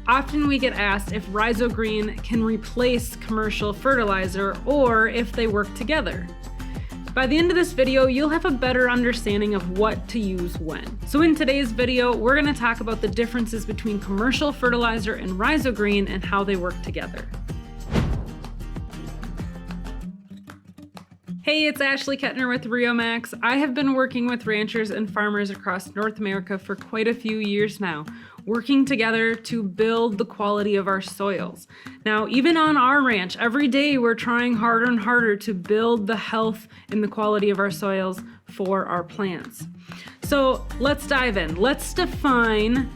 Often we get asked if Rhyzogreen can replace commercial fertilizer or if they work together. By the end of this video, you'll have a better understanding of what to use when. So in today's video, we're going to talk about the differences between commercial fertilizer and Rhyzogreen and how they work together. Hey, it's Ashley Kettner with Riomax. I have been working with ranchers and farmers across North America for quite a few years now, working together to build the quality of our soils. Now, even on our ranch, every day we're trying harder and harder to build the health and the quality of our soils for our plants. So let's dive in. Let's define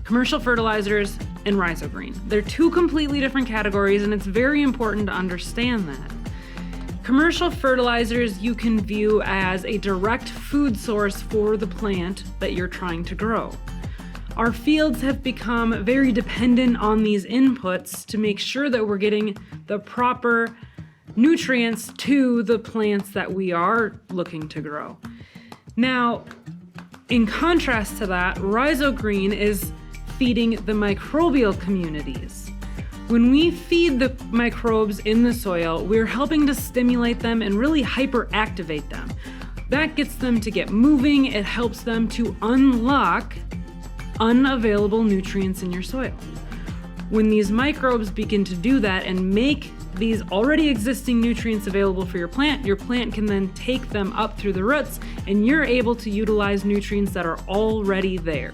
commercial fertilizers and Rhyzogreen. They're two completely different categories, and it's very important to understand that. Commercial fertilizers you can view as a direct food source for the plant that you're trying to grow. Our fields have become very dependent on these inputs to make sure that we're getting the proper nutrients to the plants that we are looking to grow. Now, in contrast to that, Rhyzogreen is feeding the microbial communities. When we feed the microbes in the soil, we're helping to stimulate them and really hyperactivate them. That gets them to get moving. It helps them to unlock unavailable nutrients in your soil. When these microbes begin to do that and make these already existing nutrients available for your plant can then take them up through the roots, and you're able to utilize nutrients that are already there.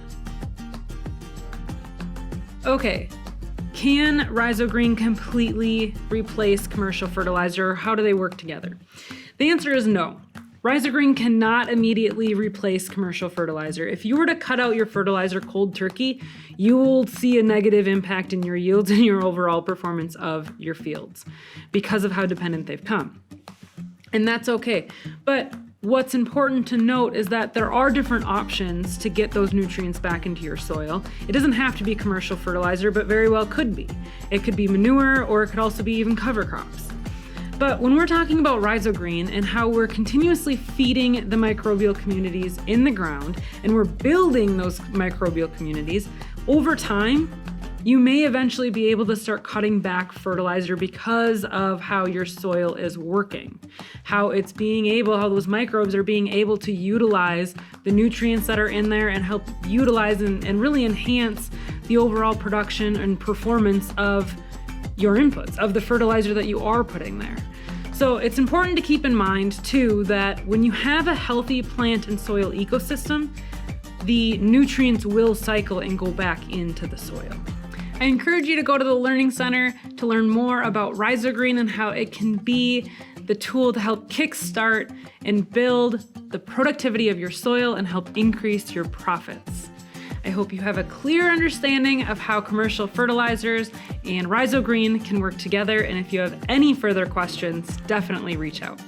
Okay. Can Rhyzogreen completely replace commercial fertilizer? How do they work together? The answer is no. Rhyzogreen cannot immediately replace commercial fertilizer. If you were to cut out your fertilizer cold turkey, you will see a negative impact in your yields and your overall performance of your fields because of how dependent they've come. And that's okay. But what's important to note is that there are different options to get those nutrients back into your soil. It doesn't have to be commercial fertilizer, but very well could be. It could be manure, or it could also be even cover crops. But when we're talking about Rhyzogreen and how we're continuously feeding the microbial communities in the ground, and we're building those microbial communities, over time, you may eventually be able to start cutting back fertilizer because of how your soil is working, how those microbes are being able to utilize the nutrients that are in there and help utilize and really enhance the overall production and performance of your inputs, of the fertilizer that you are putting there. So it's important to keep in mind too that when you have a healthy plant and soil ecosystem, the nutrients will cycle and go back into the soil. I encourage you to go to the Learning Center to learn more about Rhyzogreen and how it can be the tool to help kickstart and build the productivity of your soil and help increase your profits. I hope you have a clear understanding of how commercial fertilizers and Rhyzogreen can work together, and if you have any further questions, definitely reach out.